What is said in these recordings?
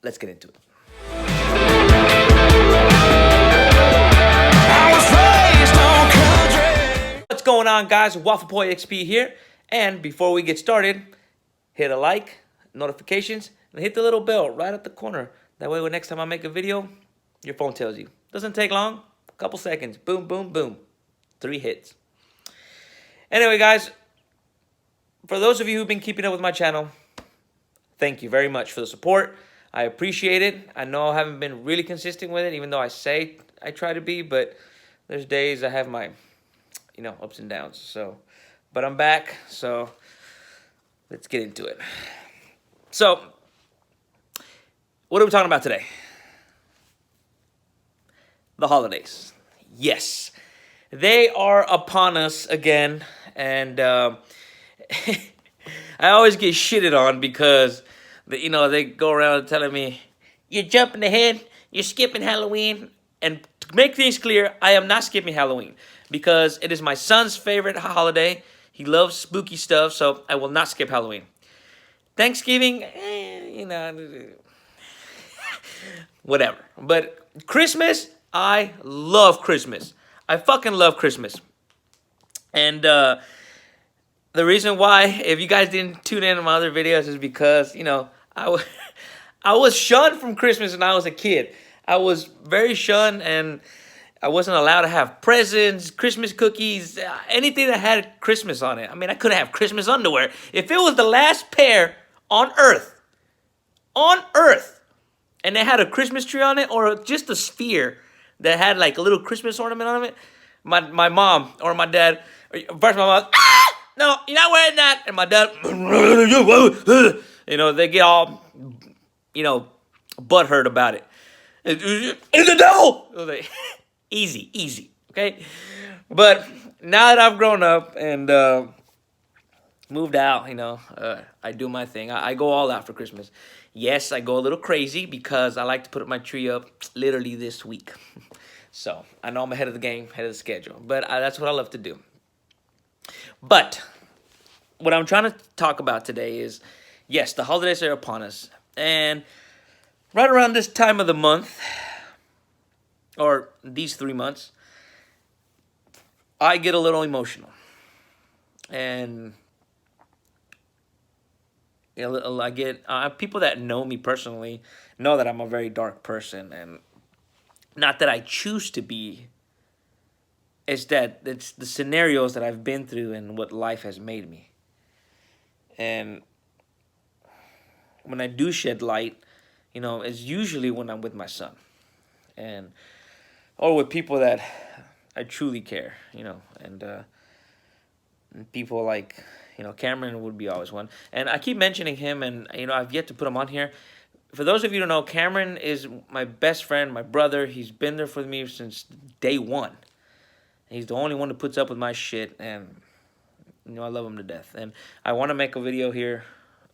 let's get into it. What's going on, guys? Waffle Boy XP here. And before we get started, hit a like, notifications, and hit the little bell right at the corner. That way, when next time I make a video, your phone tells you. Doesn't take long, a couple seconds. Boom, boom, boom. 3 hits. Anyway, guys, for those of you who've been keeping up with my channel, thank you very much for the support. I appreciate it. I know I haven't been really consistent with it, even though I say I try to be, but there's days I have my, ups and downs. So, but I'm back, so let's get into it. So, what are we talking about today? The holidays. Yes, they are upon us again, and I always get shitted on because, they go around telling me, you're jumping ahead, you're skipping Halloween. And to make things clear, I am not skipping Halloween because it is my son's favorite holiday. He loves spooky stuff, so I will not skip Halloween. Thanksgiving, whatever. But Christmas, I love Christmas. I fucking love Christmas. And the reason why, if you guys didn't tune in on my other videos, is because, I was shunned from Christmas when I was a kid. I was very shunned, and I wasn't allowed to have presents, Christmas cookies, anything that had Christmas on it. I mean, I couldn't have Christmas underwear. If it was the last pair on Earth, and they had a Christmas tree on it, or just a sphere that had like a little Christmas ornament on it, my mom or my dad, first my mom, no, you're not wearing that. And my dad, they get all, butthurt about it. It's the devil! I was like, easy, okay? But now that I've grown up and moved out, I do my thing. I go all out for Christmas. Yes, I go a little crazy because I like to put my tree up literally this week. So I know I'm ahead of the game, ahead of the schedule. But that's what I love to do. But what I'm trying to talk about today is, yes, the holidays are upon us. And right around this time of the month, or these 3 months, I get a little emotional. And I get people that know me personally know that I'm a very dark person, and not that I choose to be. It's that it's the scenarios that I've been through and what life has made me. And when I do shed light, it's usually when I'm with my son, or with people that I truly care, and people like, Cameron would be always one. And I keep mentioning him, and, I've yet to put him on here. For those of you who don't know, Cameron is my best friend, my brother. He's been there for me since day one. He's the only one who puts up with my shit, and, I love him to death. And I want to make a video here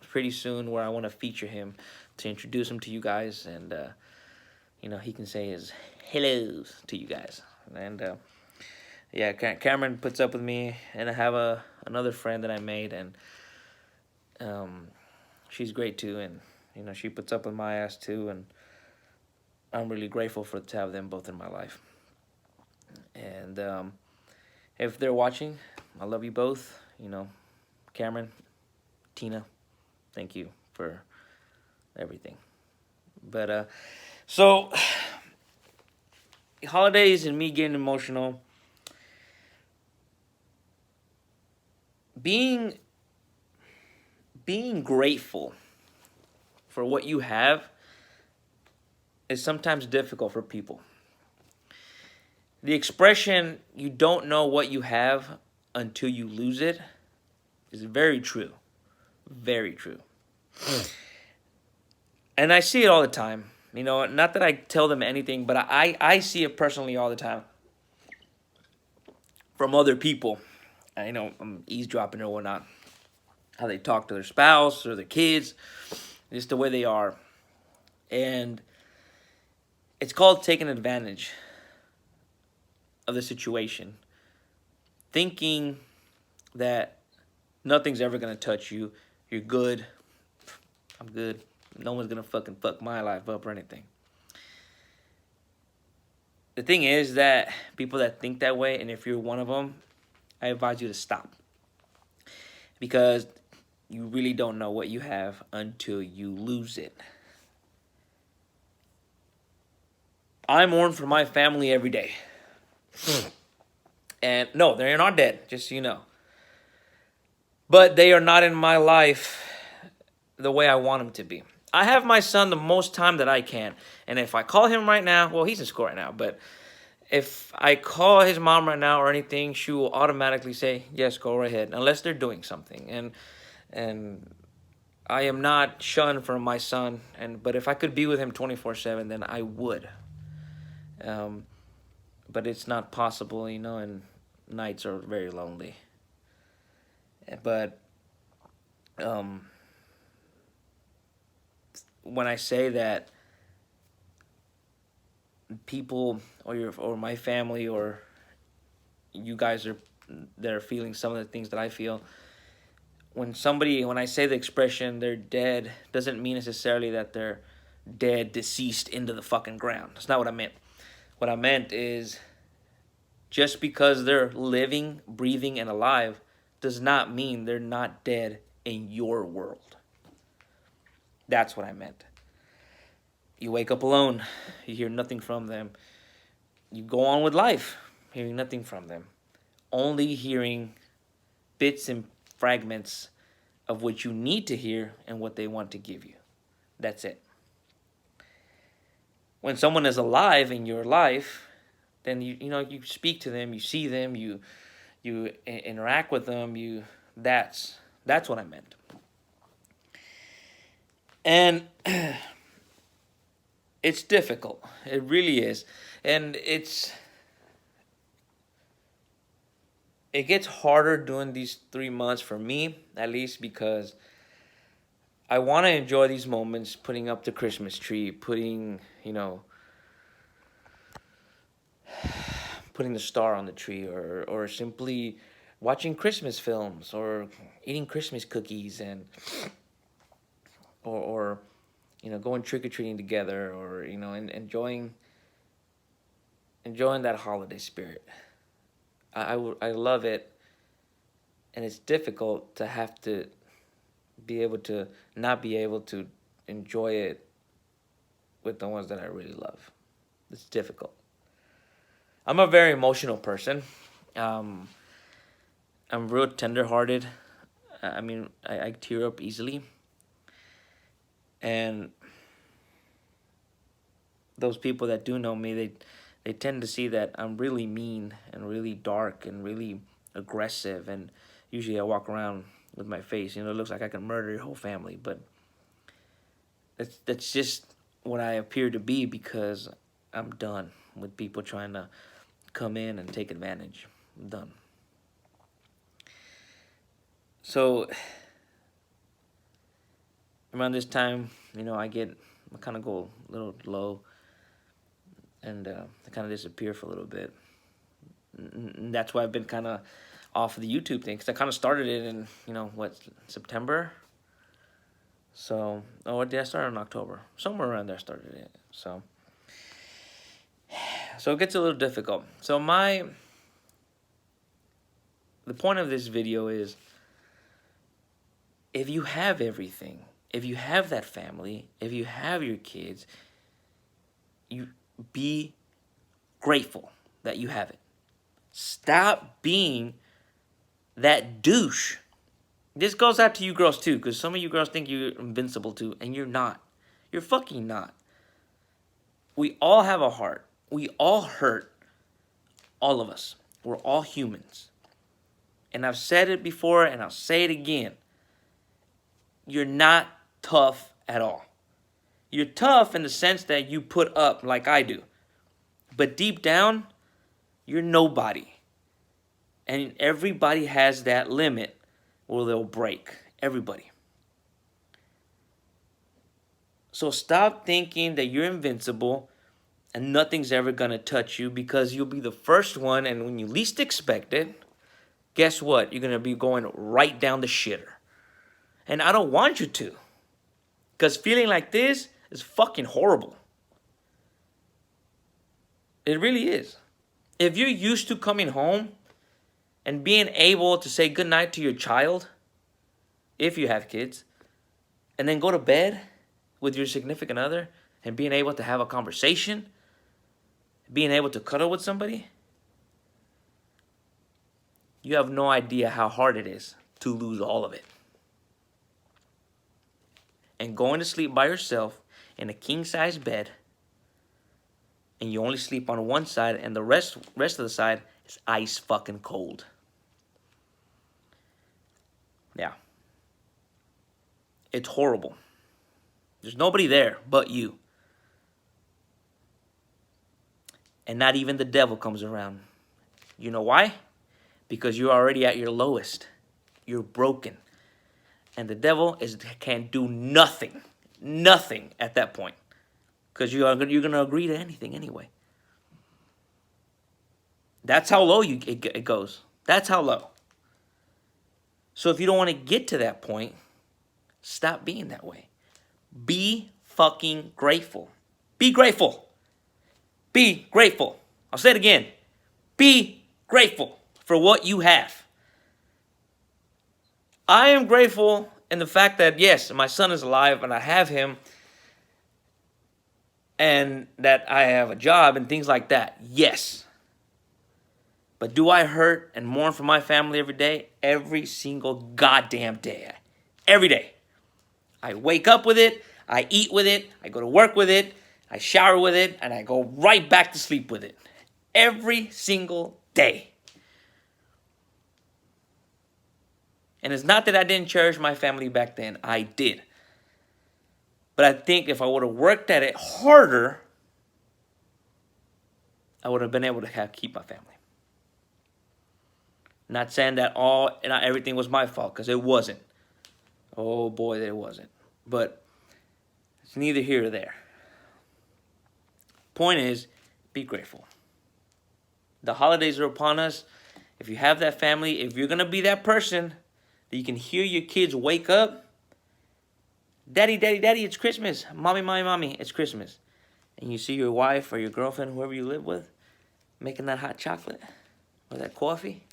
pretty soon where I want to feature him to introduce him to you guys, and, he can say his hellos to you guys. And, yeah, Cameron puts up with me, and I have another friend that I made, and she's great too, and she puts up with my ass too, and I'm really grateful to have them both in my life. And if they're watching, I love you both. Cameron, Tina, thank you for everything. But so holidays and me getting emotional. Being grateful for what you have is sometimes difficult for people. The expression, you don't know what you have until you lose it, is very true. Very true. And I see it all the time. Not that I tell them anything, but I see it personally all the time from other people. I'm eavesdropping or whatnot. How they talk to their spouse or their kids. Just the way they are. And it's called taking advantage of the situation. Thinking that nothing's ever going to touch you. You're good. I'm good. No one's gonna fucking fuck my life up or anything. The thing is that people that think that way, and if you're one of them, I advise you to stop. Because you really don't know what you have until you lose it. I mourn for my family every day. And no, they're not dead, just so you know. But they are not in my life the way I want them to be. I have my son the most time that I can. And if I call him right now, well, he's in school right now, but if I call his mom right now or anything, she will automatically say, yes, go right ahead, unless they're doing something. And I am not shunned from my son, but if I could be with him 24/7, then I would. But it's not possible, you know, and nights are very lonely. But when I say that people or my family or you guys that are feeling some of the things that I feel, when I say the expression they're dead, doesn't mean necessarily that they're dead, deceased into the fucking ground. That's not what I meant. What I meant is just because they're living, breathing, and alive does not mean they're not dead in your world. That's what I meant. You wake up alone. You hear nothing from them. You go on with life, hearing nothing from them. Only hearing bits and fragments of what you need to hear and what they want to give you. That's it. When someone is alive in your life, then you speak to them, you see them, you interact with them, that's what I meant. And it's difficult. It really is. And it gets harder during these 3 months for me, at least, because I want to enjoy these moments, putting up the Christmas tree, putting the star on the tree, or simply watching Christmas films, or eating Christmas cookies, and or going trick-or-treating together, or and enjoying that holiday spirit. I love it, and it's difficult to have to be able to not be able to enjoy it with the ones that I really love. It's difficult. I'm a very emotional person. I'm real tender-hearted. I mean, I tear up easily. And those people that do know me, they tend to see that I'm really mean and really dark and really aggressive. And usually I walk around with my face, it looks like I can murder your whole family. But that's just what I appear to be, because I'm done with people trying to come in and take advantage. I'm done. So around this time, I kind of go a little low, and I kind of disappear for a little bit. And that's why I've been kind of off of the YouTube thing, because I kind of started it in, September? So, or did I start in October? Somewhere around there I started it. So it gets a little difficult. So the point of this video is, if you have everything, if you have that family, if you have your kids, you be grateful that you have it. Stop being that douche. This goes out to you girls too, because some of you girls think you're invincible too, and you're not. You're fucking not. We all have a heart. We all hurt. All of us. We're all humans. And I've said it before, and I'll say it again. You're not tough at all. You're tough in the sense that you put up like I do. But deep down, you're nobody. And everybody has that limit where they'll break. Everybody. So stop thinking that you're invincible and nothing's ever going to touch you, because you'll be the first one, and when you least expect it, guess what? You're going to be going right down the shitter. And I don't want you to. Because feeling like this is fucking horrible. It really is. If you're used to coming home and being able to say goodnight to your child, if you have kids, and then go to bed with your significant other and being able to have a conversation, being able to cuddle with somebody, you have no idea how hard it is to lose all of it. And going to sleep by yourself in a king-size bed, and you only sleep on one side, and the rest of the side is ice fucking cold. Yeah. It's horrible. There's nobody there but you. And not even the devil comes around. You know why? Because you're already at your lowest. You're broken. And the devil can't do nothing. Nothing at that point. Because you're going to agree to anything anyway. That's how low it goes. That's how low. So if you don't want to get to that point, stop being that way. Be fucking grateful. Be grateful. Be grateful. I'll say it again. Be grateful for what you have. I am grateful in the fact that, yes, my son is alive and I have him, and that I have a job and things like that. Yes. But do I hurt and mourn for my family every day? Every single goddamn day. Every day. I wake up with it. I eat with it. I go to work with it. I shower with it. And I go right back to sleep with it. Every single day. And it's not that I didn't cherish my family back then. I did. But I think if I would have worked at it harder, I would have been able to keep my family. Not saying that not everything was my fault, because it wasn't. Oh boy, it wasn't. But it's neither here or there. Point is, be grateful. The holidays are upon us. If you have that family, if you're going to be that person that you can hear your kids wake up, Daddy, Daddy, Daddy, it's Christmas. Mommy, Mommy, Mommy, it's Christmas. And you see your wife or your girlfriend, whoever you live with, making that hot chocolate or that coffee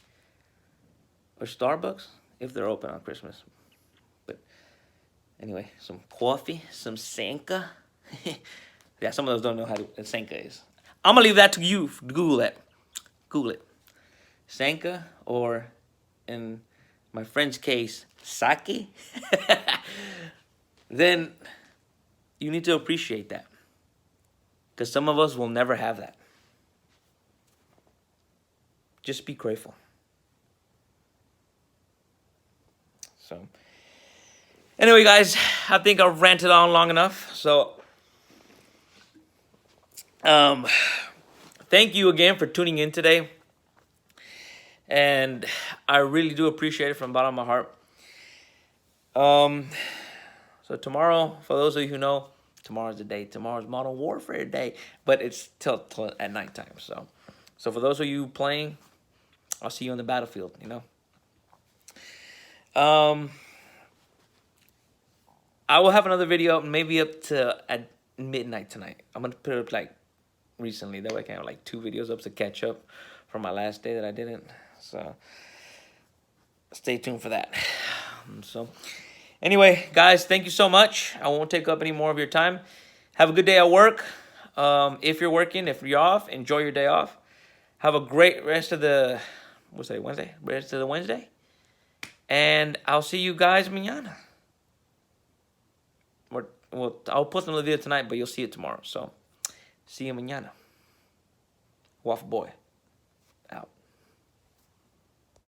or Starbucks, if they're open on Christmas. But anyway, some coffee, some Sanka. Yeah, some of those don't know how Sanka is. I'm going to leave that to you. Google it. Google it. Sanka, or in my friend's case, sake. Then you need to appreciate that. Because some of us will never have that. Just be grateful. So, anyway, guys, I think I've ranted on long enough. So, thank you again for tuning in today. And I really do appreciate it from the bottom of my heart. So tomorrow, for those of you who know, tomorrow's the day. Tomorrow's Modern Warfare Day, but it's till at nighttime. So for those of you playing, I'll see you on the battlefield. You know. I will have another video, maybe up to at midnight tonight. I'm gonna put it up like recently. That way I can have like 2 videos up to catch up from my last day that I didn't. So stay tuned for that. So. Anyway, guys, thank you so much. I won't take up any more of your time. Have a good day at work. If you're working, if you're off, enjoy your day off. Have a great rest of the, what's that, Wednesday? Rest of the Wednesday. And I'll see you guys mañana. Well, I'll post another video tonight, but you'll see it tomorrow. So, see you mañana. Waffle Boy.